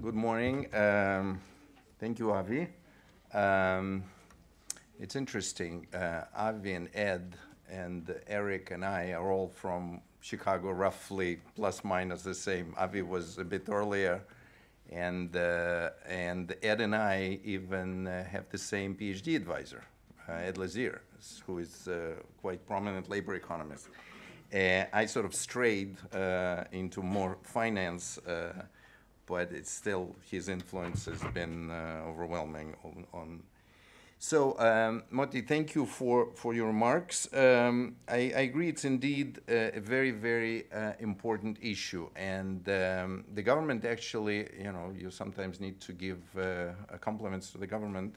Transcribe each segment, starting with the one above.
Good morning. Thank you, Avi. It's interesting. Avi and Ed and Eric and I are all from Chicago, roughly plus minus the same. Avi was a bit earlier, and Ed and I even have the same PhD advisor, Ed Lazier, who is quite prominent labor economist. I sort of strayed into more finance, but it's still, his influence has been overwhelming on. So, Moti, thank you for your remarks. I agree, it's indeed a very, very important issue. And the government actually, you know, you sometimes need to give compliments to the government,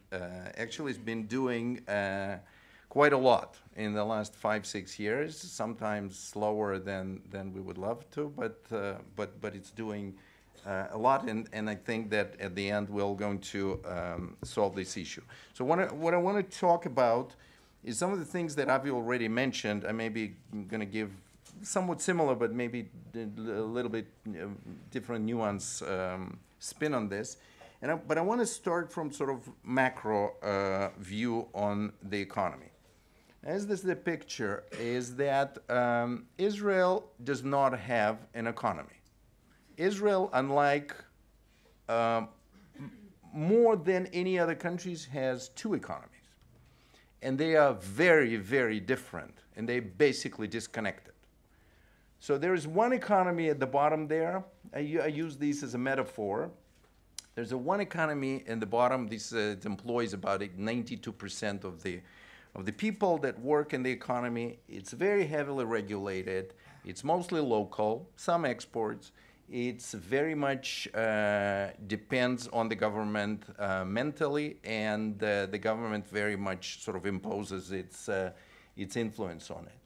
actually has been doing quite a lot in the last 5-6 years, sometimes slower than we would love to, but it's doing a lot, and I think that at the end we're going to solve this issue. So what I want to talk about is some of the things that Avi already mentioned. I may be going to give somewhat similar, but maybe a little bit different nuance spin on this. But I want to start from sort of macro view on the economy. As this is the picture, is that Israel does not have an economy. Israel, unlike more than any other countries, has two economies. And they are very, very different, and they basically disconnected. So there is one economy at the bottom there. I use these as a metaphor. There's one economy in the bottom. This it employs about 92% of the people that work in the economy. It's very heavily regulated. It's mostly local, some exports. It's very much depends on the government mentally, and the government very much sort of imposes its influence on it.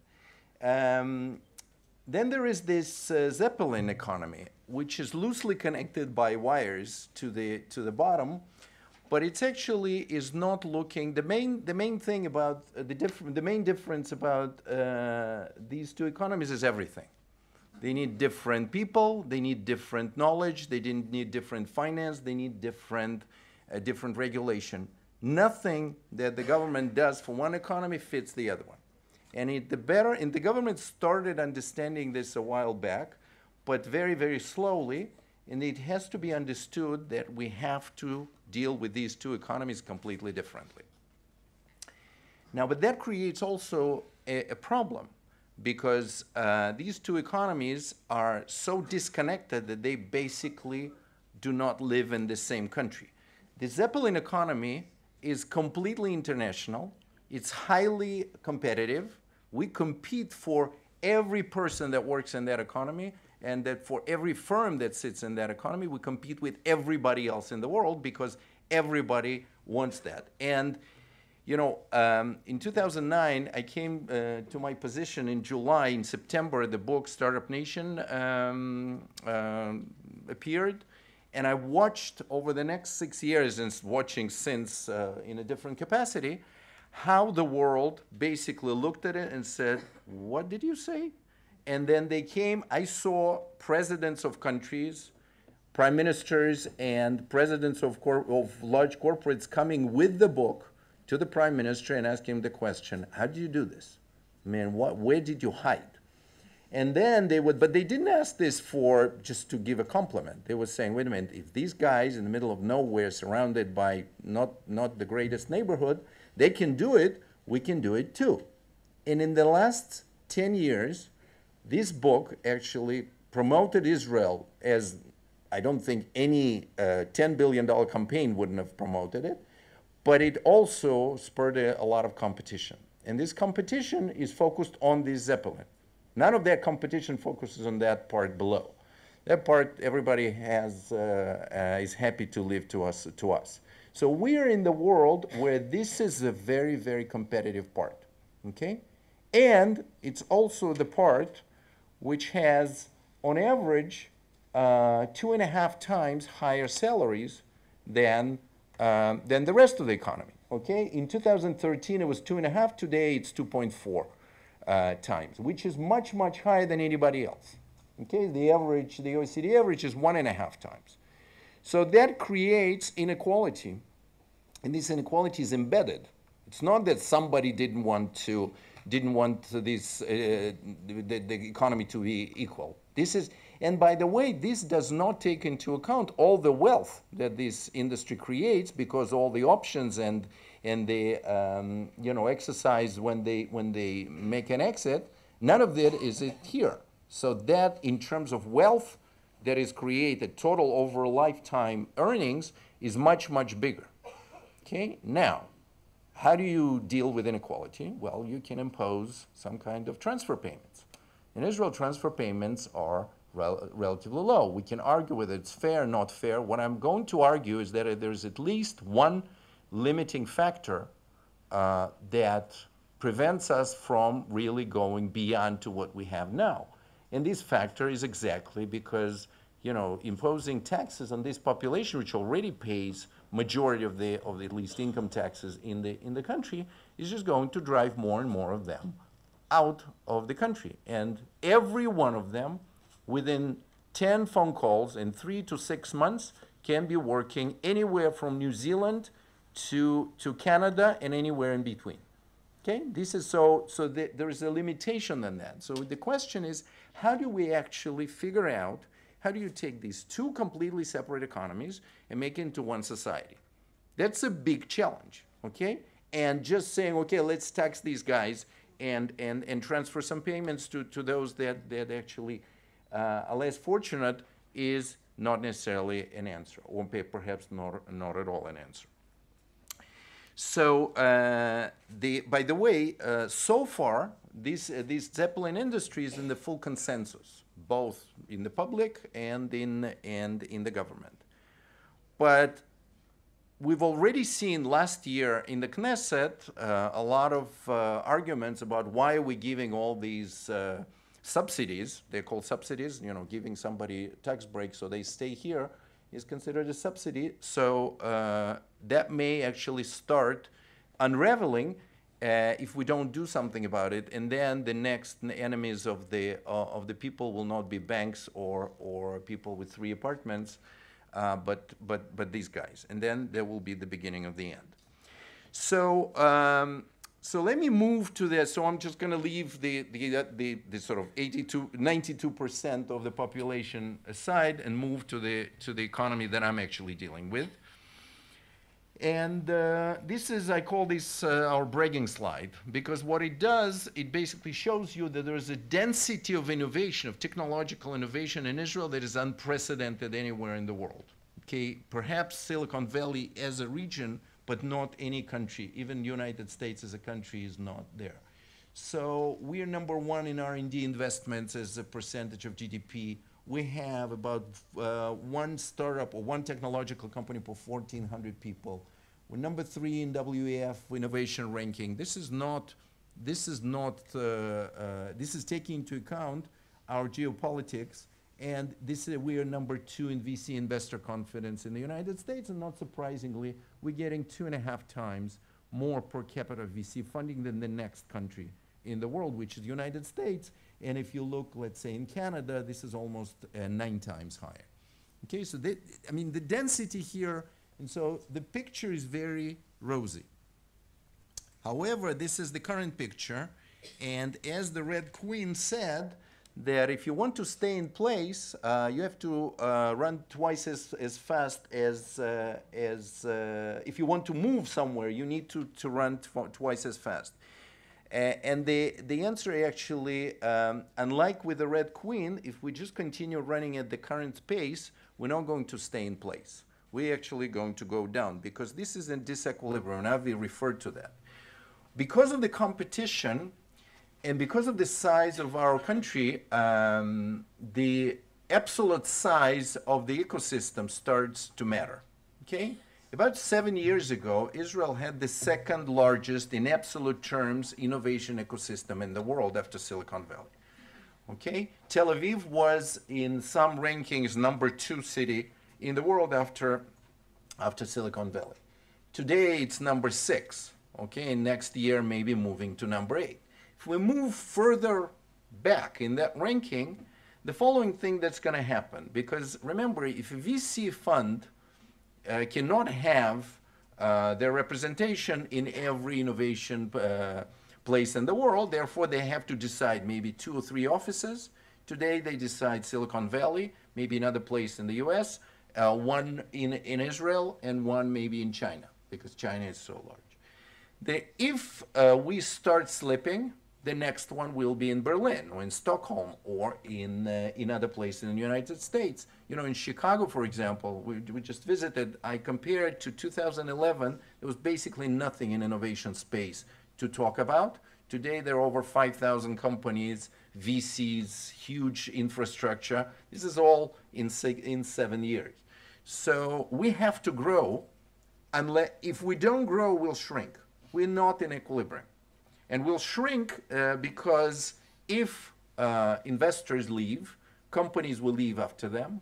Then there is this Zeppelin economy, which is loosely connected by wires to the bottom, but it actually is not looking. The main thing about the main difference about these two economies is everything. They need different people, they need different knowledge, they didn't need different finance, they need different regulation. Nothing that the government does for one economy fits the other one. And the government started understanding this a while back, but very, very slowly, and it has to be understood that we have to deal with these two economies completely differently. Now, but that creates also a problem, because these two economies are so disconnected that they basically do not live in the same country. The Zeppelin economy is completely international. It's highly competitive. We compete for every person that works in that economy, and that for every firm that sits in that economy, we compete with everybody else in the world because everybody wants that. And you know, in 2009, I came to my position in July. In September, the book Startup Nation appeared. And I watched over the next 6 years, and watching since in a different capacity, how the world basically looked at it and said, what did you say? And then they came, I saw presidents of countries, prime ministers, and presidents of large corporates coming with the book to the prime minister and ask him the question, how did you do this? I mean, where did you hide? And then but they didn't ask this for just to give a compliment. They were saying, wait a minute, if these guys in the middle of nowhere, surrounded by not the greatest neighborhood, they can do it, we can do it too. And in the last 10 years, this book actually promoted Israel as, I don't think any $10 billion campaign wouldn't have promoted it. But it also spurred a lot of competition. And this competition is focused on this Zeppelin. None of that competition focuses on that part below. That part, everybody is happy to live to us. So we are in the world where this is a very, very competitive part, okay? And it's also the part which has, on average, 2.5 times higher salaries than the rest of the economy, okay? In 2013, it was 2.5. Today, it's 2.4 times, which is much, much higher than anybody else, okay? The OECD average is 1.5 times. So that creates inequality, and this inequality is embedded. It's not that somebody didn't want this the economy to be equal. This is, and by the way, this does not take into account all the wealth that this industry creates, because all the options and the exercise when they make an exit, none of that is it here. So that in terms of wealth that is created, total over lifetime earnings is much, much bigger. Okay, now, how do you deal with inequality? Well, you can impose some kind of transfer payments. In Israel, transfer payments are relatively low. We can argue whether it's fair or not fair. What I'm going to argue is that there's at least one limiting factor that prevents us from really going beyond to what we have now. And this factor is exactly because, imposing taxes on this population, which already pays majority of the at least income taxes in the country, is just going to drive more and more of them out of the country. And every one of them, within 10 phone calls in 3 to 6 months, can be working anywhere from New Zealand to Canada and anywhere in between. Okay, this is so there is a limitation on that. So the question is, how do we actually figure out, how do you take these two completely separate economies and make it into one society? That's a big challenge, okay? And just saying, okay, let's tax these guys and transfer some payments to those that actually are less fortunate is not necessarily an answer, or perhaps not at all an answer. So, by the way, so far, this Zeppelin industry is in the full consensus, both in the public and in the government. But we've already seen last year in the Knesset a lot of arguments about why are we giving all these subsidies. They're called subsidies, giving somebody tax breaks so they stay here is considered a subsidy. So that may actually start unraveling if we don't do something about it, and then the next enemies of the people will not be banks or people with 3 apartments, but these guys, and then there will be the beginning of the end. So so let me move to this. So I'm just going to leave the sort of 92% of the population aside and move to the economy that I'm actually dealing with. And this is, I call this our bragging slide, because what it does, it basically shows you that there is a density of innovation, of technological innovation in Israel that is unprecedented anywhere in the world. Okay, perhaps Silicon Valley as a region, but not any country. Even the United States as a country is not there. So we are number 1 in R&D investments as a percentage of GDP. We have about 1 startup or 1 technological company per 1,400 people. We're number 3 in WEF innovation ranking. This is taking into account our geopolitics, and we are number 2 in VC investor confidence in the United States, and not surprisingly, we're getting 2.5 times more per capita VC funding than the next country in the world, which is the United States. And if you look, let's say, in Canada, this is almost 9 times higher. Okay, so the density here, and so the picture is very rosy. However, this is the current picture, and as the Red Queen said, that if you want to stay in place, you have to run twice as fast as if you want to move somewhere, you need to run twice as fast. And the answer actually, unlike with the Red Queen, if we just continue running at the current pace, we're not going to stay in place. We're actually going to go down, because this is in disequilibrium, and Avi referred to that. Because of the competition, and because of the size of our country, the absolute size of the ecosystem starts to matter, okay? About 7 years ago, Israel had the 2nd largest, in absolute terms, innovation ecosystem in the world after Silicon Valley, okay? Tel Aviv was, in some rankings, number 2 city in the world after Silicon Valley. Today, it's number 6, okay? And next year, maybe moving to number 8. If we move further back in that ranking, the following thing that's going to happen, because remember, if a VC fund cannot have their representation in every innovation place in the world. Therefore, they have to decide maybe 2 or 3 offices. Today, they decide Silicon Valley, maybe another place in the US, one in Israel, and one maybe in China, because China is so large. If we start slipping, the next one will be in Berlin or in Stockholm or in other places in the United States. You know, in Chicago, for example, we just visited. I compared to 2011. There was basically nothing in innovation space to talk about. Today, there are over 5,000 companies, VCs, huge infrastructure. This is all in 7 years. So we have to grow. If we don't grow, we'll shrink. We're not in equilibrium. And we'll shrink because if investors leave, companies will leave after them,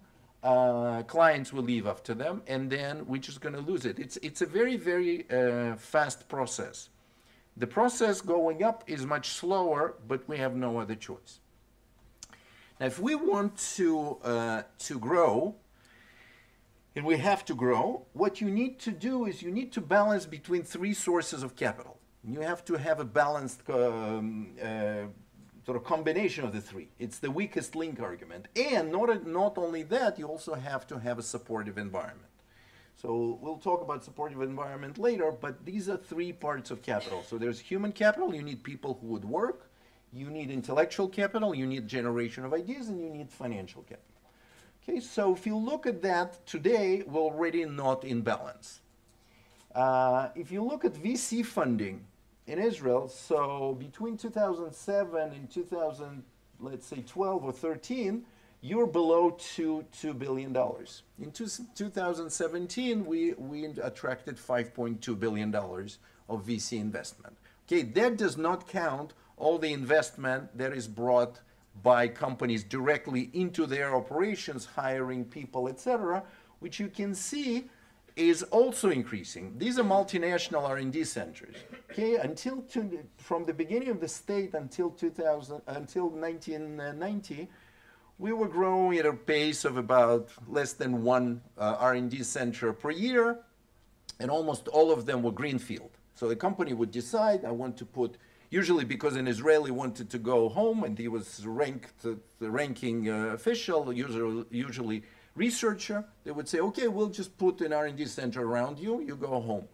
clients will leave after them, and then we're just going to lose it. It's a very, very fast process. The process going up is much slower, but we have no other choice. Now, if we want to grow, and we have to grow, what you need to do is you need to balance between 3 sources of capital. You have to have a balanced sort of combination of the 3. It's the weakest link argument. And not only that, you also have to have a supportive environment. So we'll talk about supportive environment later, but these are 3 parts of capital. So there's human capital. You need people who would work. You need intellectual capital. You need generation of ideas, and you need financial capital. Okay, so if you look at that today, we're already not in balance. If you look at VC funding in Israel, so between 2007 and 12 or 13, you're below $2 billion. In 2017, we attracted $5.2 billion of VC investment. Okay, that does not count all the investment that is brought by companies directly into their operations, hiring people, etc., which you can see is also increasing. These are multinational R&D centers. Okay, from the beginning of the state until 1990, we were growing at a pace of about less than 1 R&D center per year, and almost all of them were greenfield. So the company would decide, I want to put, usually because an Israeli wanted to go home and he was the ranking official, usually researcher, they would say, okay, we'll just put an R&D center around you, you go home.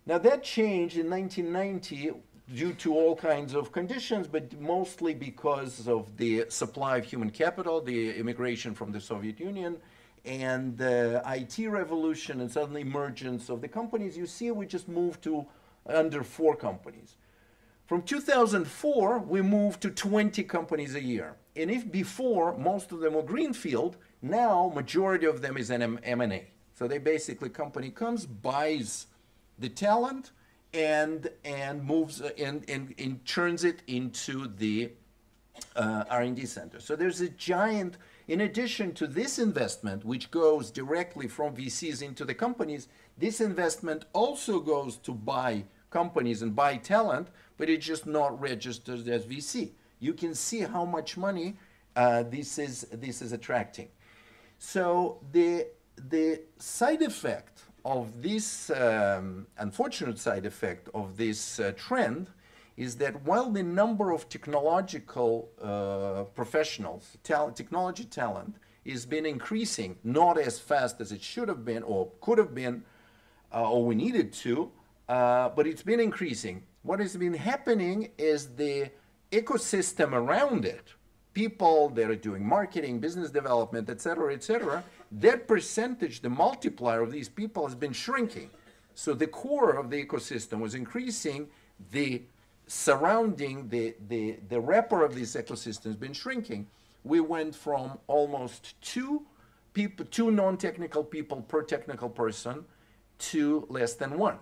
Now that changed in 1990 due to all kinds of conditions, but mostly because of the supply of human capital, the immigration from the Soviet Union, and the IT revolution, and suddenly emergence of the companies. You see, we just moved to under 4 companies. From 2004, we moved to 20 companies a year. And if before, most of them were greenfield, now majority of them is an M&A. So they basically, company comes, buys the talent, and moves and turns it into the R&D center. So there's a giant, in addition to this investment, which goes directly from VCs into the companies, this investment also goes to buy companies and buy talent, but it's just not registered as VC. You can see how much money this is attracting. So the side effect of this, unfortunate side effect of this trend is that while the number of technological professionals, technology talent, has been increasing, not as fast as it should have been or could have been, or we needed to, but it's been increasing. What has been happening is the ecosystem around it, people that are doing marketing, business development, et cetera, that percentage, the multiplier of these people has been shrinking. So the core of the ecosystem was increasing, the surrounding, the wrapper of this ecosystem has been shrinking. We went from almost 2 non-technical people per technical person to less than 1.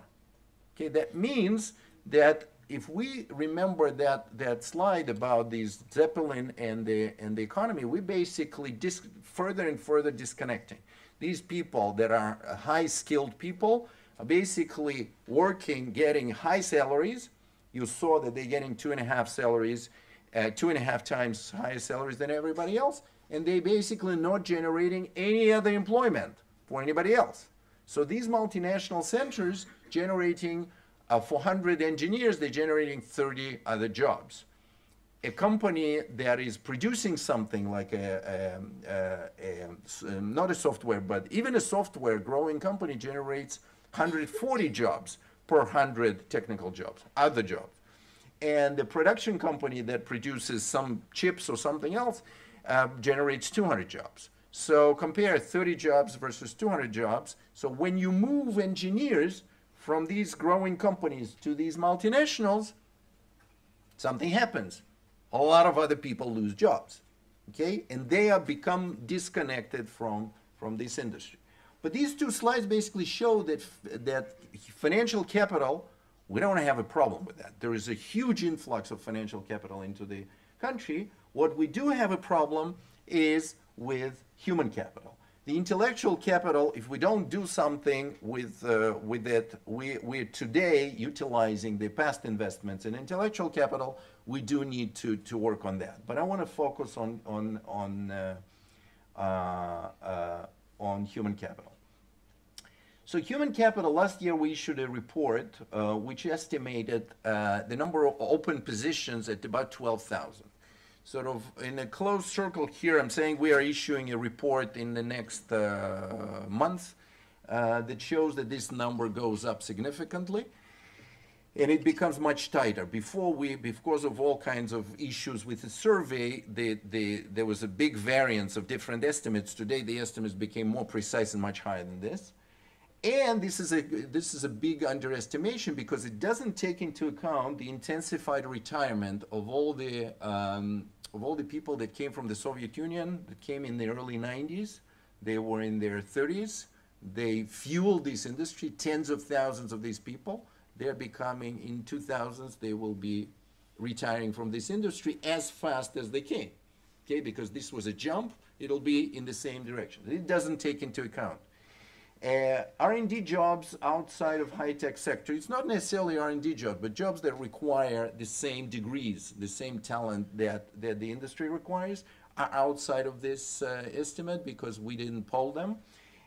Okay, that means that if we remember that slide about these Zeppelin and the economy, we basically further and further disconnecting. These people that are high-skilled people are basically working, getting high salaries. You saw that they're getting 2.5 salaries, 2.5 times higher salaries than everybody else, and they basically not generating any other employment for anybody else. So these multinational centers generating, for 100 engineers, they're generating 30 other jobs. A company that is producing something like not a software, but even a software growing company generates 140 jobs per 100 technical jobs, other jobs. And the production company that produces some chips or something else generates 200 jobs. So compare 30 jobs versus 200 jobs. So when you move engineers from these growing companies to these multinationals, something happens. A lot of other people lose jobs, okay? And they are become disconnected from this industry. But these two slides basically show that financial capital, we don't have a problem with that. There is a huge influx of financial capital into the country. What we do have a problem is with human capital. The intellectual capital, if we don't do something with it, we're today utilizing the past investments in intellectual capital. We do need to work on that. But I want to focus on human capital. So human capital, last year we issued a report which estimated the number of open positions at about 12,000. Sort of in a closed circle here, I'm saying we are issuing a report in the next month that shows that this number goes up significantly. And it becomes much tighter. Because of all kinds of issues with the survey, there was a big variance of different estimates. Today, the estimates became more precise and much higher than this. And this is a big underestimation because it doesn't take into account the intensified retirement of all the people that came from the Soviet Union, that came in the early 90s. They were in their 30s. They fueled this industry, tens of thousands of these people. They're becoming, in 2000s, they will be retiring from this industry as fast as they came, okay? Because this was a jump, it'll be in the same direction. It doesn't take into account. R&D jobs outside of high-tech sector, it's not necessarily R&D jobs, but jobs that require the same degrees, the same talent that the industry requires, are outside of this estimate because we didn't poll them.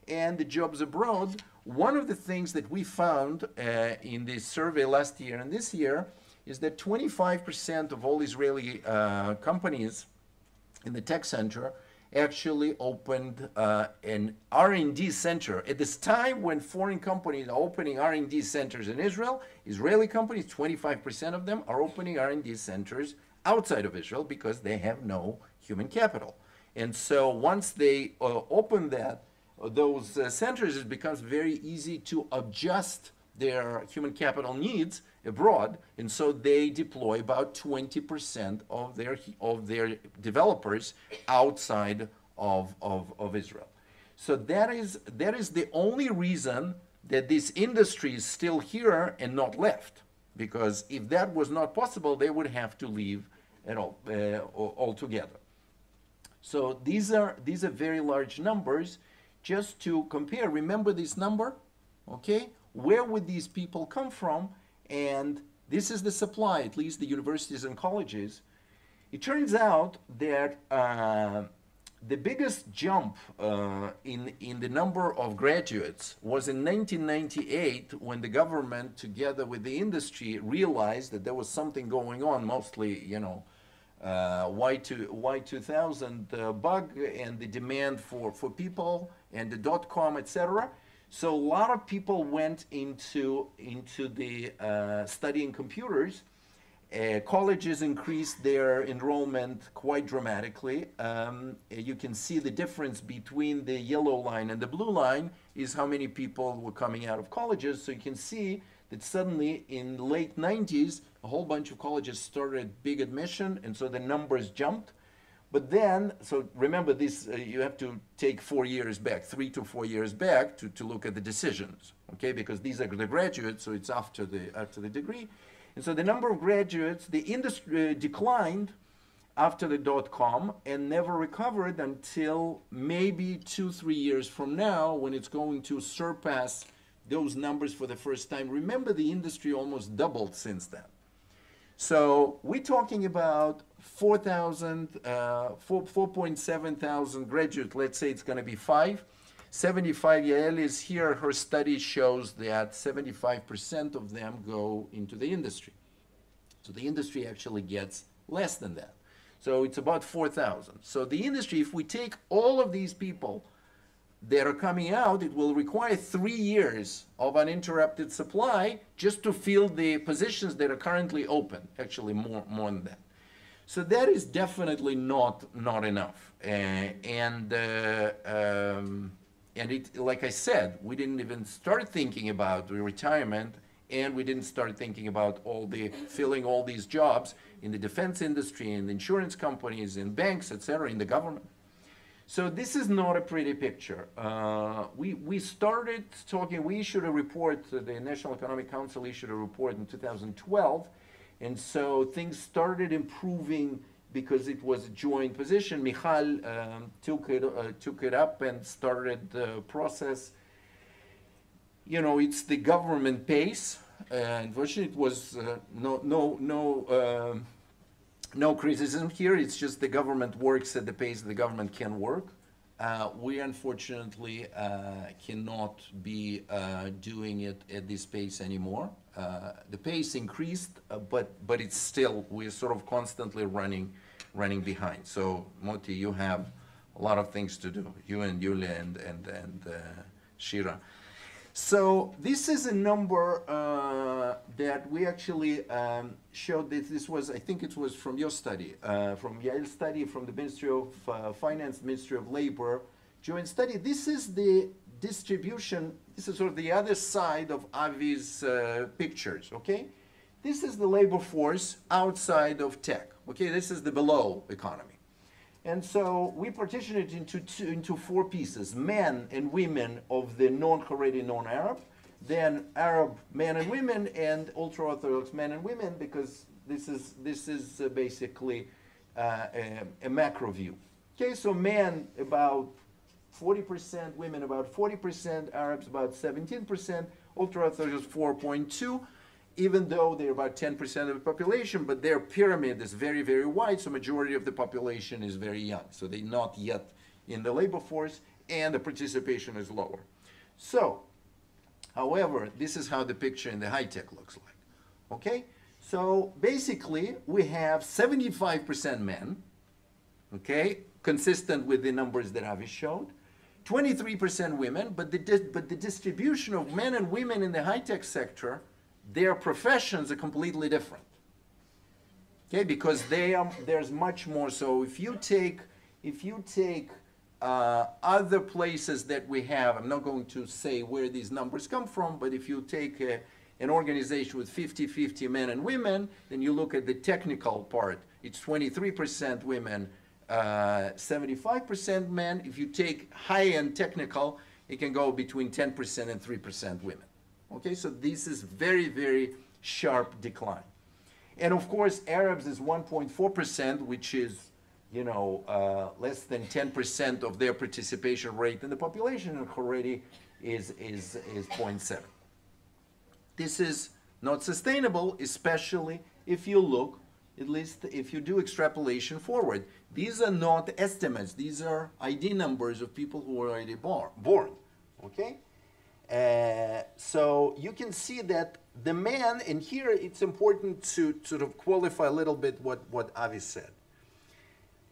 And the jobs abroad, one of the things that we found in this survey last year and this year is that 25% of all Israeli companies in the tech center actually opened an R&D center. At this time when foreign companies are opening R&D centers in Israel, Israeli companies, 25% of them are opening R&D centers outside of Israel because they have no human capital. And so once they open those centers, it becomes very easy to adjust their human capital needs abroad, and so they deploy about 20% of their developers outside of Israel. So that is the only reason that this industry is still here and not left, because if that was not possible, they would have to leave altogether. So these are very large numbers. Just to compare, remember this number, okay? Where would these people come from? And this is the supply, at least the universities and colleges. It turns out that the biggest jump in the number of graduates was in 1998 when the government, together with the industry, realized that there was something going on, mostly, Y2000 bug and the demand for people and the .com, etc. So a lot of people went into the studying computers. Colleges increased their enrollment quite dramatically. You can see the difference between the yellow line and the blue line is how many people were coming out of colleges. So you can see that suddenly in the late 90s, a whole bunch of colleges started big admission, and so the numbers jumped. But then, so remember this, you have to take 4 years back, 3 to 4 years back to look at the decisions, okay? Because these are the graduates, so it's after the degree. And so the number of graduates, the industry declined after the .com and never recovered until maybe 2-3 years from now, when it's going to surpass those numbers for the first time. Remember, the industry almost doubled since then. So we're talking about 4.7 thousand graduates. Let's say it's going to be 5. 75, Yael is here, her study shows that 75% of them go into the industry. So the industry actually gets less than that. So it's about 4,000. So the industry, if we take all of these people that are coming out, it will require 3 years of uninterrupted supply just to fill the positions that are currently open, actually more than that. So that is definitely not enough. And it, like I said, we didn't even start thinking about the retirement, and we didn't start thinking about filling all these jobs in the defense industry, in the insurance companies, in banks, etc., in the government. So this is not a pretty picture. We started talking, we issued a report, the National Economic Council issued a report in 2012, and so things started improving because it was a joint position. Michal took it up and started the process. You know, it's the government pace. Unfortunately, it was no criticism here. It's just the government works at the pace the government can work. We unfortunately cannot be doing it at this pace anymore. The pace increased, but it's still, we're sort of constantly running behind. So Moti, you have a lot of things to do, you and Yulia and Shira. So this is a number that we actually showed that this was, I think it was from your study, from Yael's study, from the Ministry of Finance, Ministry of Labor, joint study. This is the distribution, this is sort of the other side of Avi's pictures, okay? This is the labor force outside of tech, okay? This is the below economy. And so we partition it into 4 pieces: men and women of the non-Haredi, non-Arab, then Arab men and women, and ultra-Orthodox men and women, because this is basically a macro view. Okay, so men about 40%, women about 40%, Arabs about 17%, ultra-Orthodox 4.2%. Even though they're about 10% of the population, but their pyramid is very, very wide, so majority of the population is very young. So they're not yet in the labor force, and the participation is lower. So, however, this is how the picture in the high tech looks like. Okay? So basically, we have 75% men, okay, consistent with the numbers that Avi showed, 23% women, but the distribution of men and women in the high tech sector, their professions are completely different. Okay, because there's much more. So if you take other places that we have, I'm not going to say where these numbers come from, but if you take an organization with 50-50 men and women, then you look at the technical part, it's 23% women, 75% men. If you take high-end technical, it can go between 10% and 3% women. Okay, so this is very, very sharp decline. And of course, Arabs is 1.4%, which is, you know, less than 10% of their participation rate in the population, and Haredi is 0.7. This is not sustainable, especially if you look, at least if you do extrapolation forward. These are not estimates. These are ID numbers of people who are already born. Okay? So you can see that the man, and here it's important to sort of qualify a little bit what Avi said.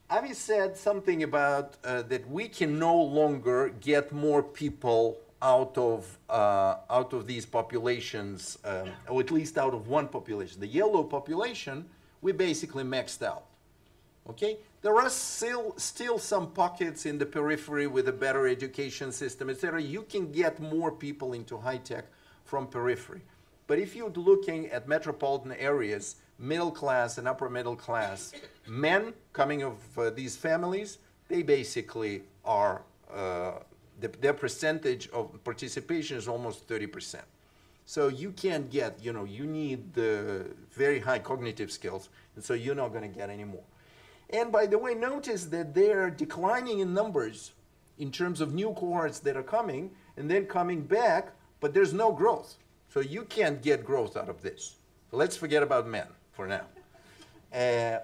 Avi said something about that we can no longer get more people out of these populations, or at least out of one population. The yellow population, we basically maxed out. Okay? There are still some pockets in the periphery with a better education system, etc. You can get more people into high tech from periphery. But if you're looking at metropolitan areas, middle class and upper middle class, men coming of these families, they basically are, their percentage of participation is almost 30%. So you can't get, you know, you need the very high cognitive skills, and so you're not going to get any more. And by the way, notice that they're declining in numbers in terms of new cohorts that are coming and then coming back, but there's no growth. So you can't get growth out of this. So let's forget about men for now.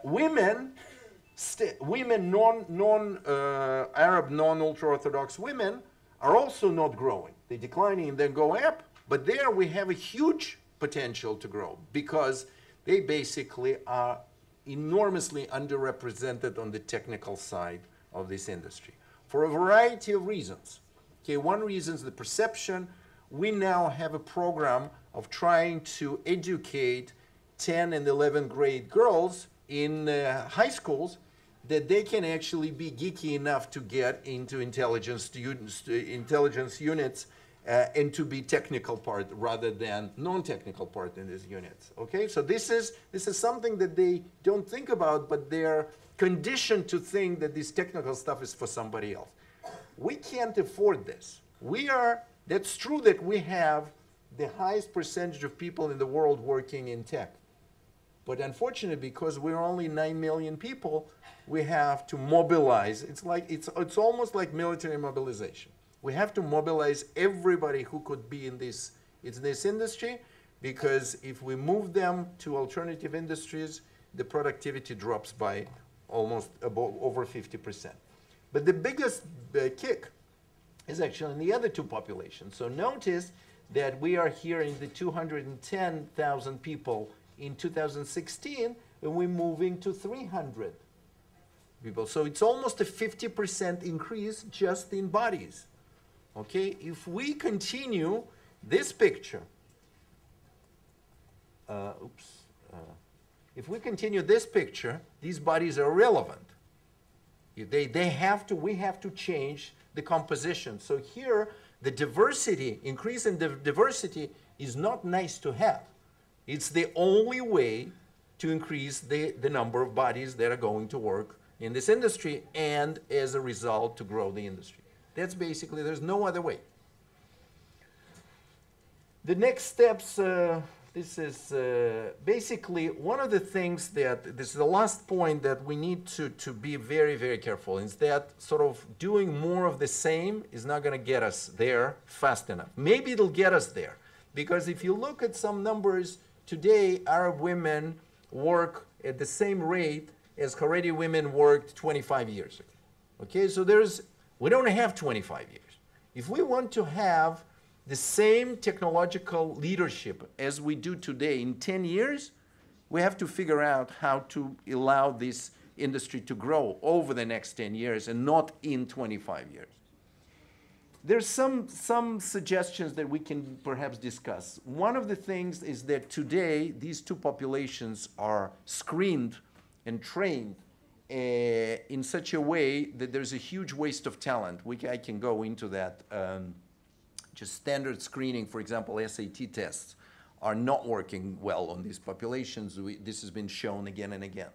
Women, non-Arab, non-ultra-Orthodox women are also not growing. They're declining and then go up, but there we have a huge potential to grow because they basically are enormously underrepresented on the technical side of this industry for a variety of reasons. Okay, one reason is the perception. We now have a program of trying to educate 10 and 11th grade girls in high schools that they can actually be geeky enough to get into intelligence units and to be technical part rather than non-technical part in these units. Okay, so this is something that they don't think about, but they're conditioned to think that this technical stuff is for somebody else. We can't afford this. That's true that we have the highest percentage of people in the world working in tech. But unfortunately, because we're only 9 million people, we have to mobilize. It's almost like military mobilization. We have to mobilize everybody who could be in this industry, because if we move them to alternative industries, the productivity drops by almost over 50%. But the biggest kick is actually in the other two populations. So notice that we are here in the 210,000 people in 2016, and we're moving to 300 people. So it's almost a 50% increase just in bodies. Okay, if we continue this picture, if we continue this picture, these bodies are relevant. We have to change the composition. So here, the diversity, increase in diversity is not nice to have. It's the only way to increase the number of bodies that are going to work in this industry, and as a result, to grow the industry. That's basically, there's no other way. The next steps, this is basically one of the things that, this is the last point that we need to be very, very careful, is that sort of doing more of the same is not going to get us there fast enough. Maybe it'll get us there, because if you look at some numbers, today Arab women work at the same rate as Haredi women worked 25 years ago. Okay, so we don't have 25 years. If we want to have the same technological leadership as we do today in 10 years, we have to figure out how to allow this industry to grow over the next 10 years and not in 25 years. There's some suggestions that we can perhaps discuss. One of the things is that today these two populations are screened and trained in such a way that there's a huge waste of talent. I can go into that. Just standard screening, for example, SAT tests are not working well on these populations. This has been shown again and again.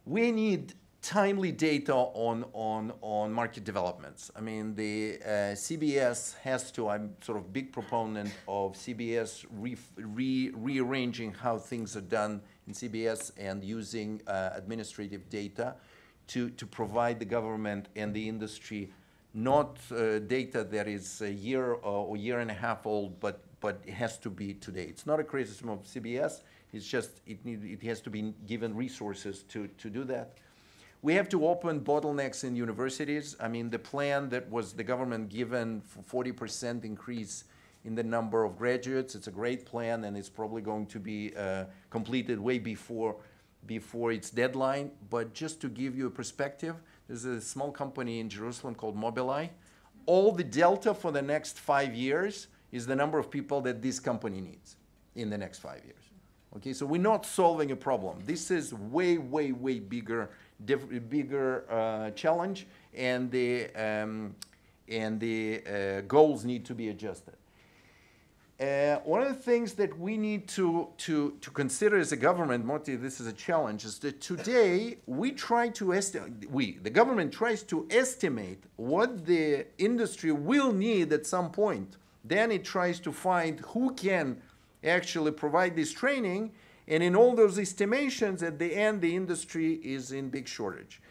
We need timely data on market developments. I mean, the CBS has to, I'm sort of big proponent of CBS rearranging how things are done in CBS and using administrative data to provide the government and the industry not data that is a year or year and a half old, but it has to be today. It's not a criticism of CBS, it's just it has to be given resources to do that. We have to open bottlenecks in universities. I mean, the plan that was the government given for 40% increase in the number of graduates, it's a great plan, and it's probably going to be completed way before its deadline. But just to give you a perspective, there's a small company in Jerusalem called Mobileye. All the delta for the next 5 years is the number of people that this company needs in the next 5 years. Okay, so we're not solving a problem. This is way, way, way bigger challenge, and the goals need to be adjusted. One of the things that we need to consider as a government, Moti, this is a challenge, is that today we try to estimate, the government tries to estimate what the industry will need at some point. Then it tries to find who can actually provide this training, and in all those estimations, at the end, the industry is in big shortage.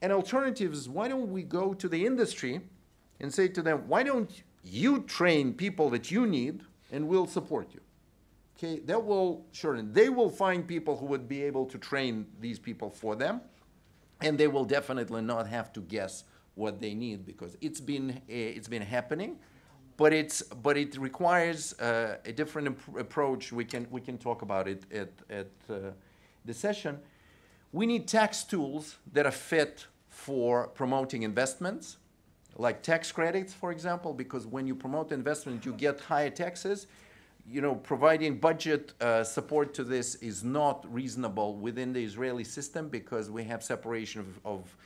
An alternative is, why don't we go to the industry and say to them, why don't you train people that you need, and we'll support you. Okay, that will shorten. They will find people who would be able to train these people for them, and they will definitely not have to guess what they need, because it's been happening, but it requires a different approach. We can talk about it at the session. We need tax tools that are fit for promoting investments, like tax credits, for example, because when you promote investment, you get higher taxes. You know, providing budget support to this is not reasonable within the Israeli system, because we have separation of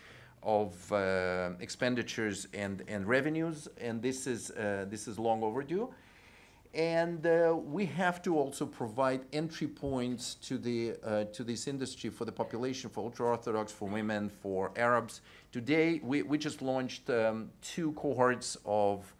expenditures and revenues, and this is long overdue. And we have to also provide entry points to this industry for the population, for ultra-Orthodox, for women, for Arabs. Today, we just launched 2 cohorts of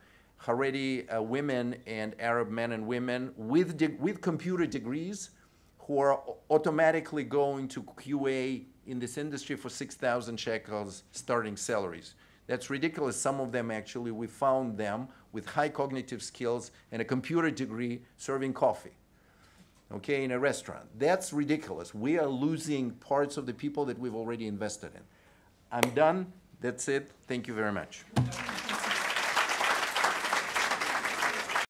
Haredi women and Arab men and women with computer degrees, who are automatically going to QA in this industry for 6,000 shekels starting salaries. That's ridiculous. Some of them, actually, we found them with high cognitive skills and a computer degree serving coffee, okay, in a restaurant. That's ridiculous. We are losing parts of the people that we've already invested in. I'm done. That's it. Thank you very much.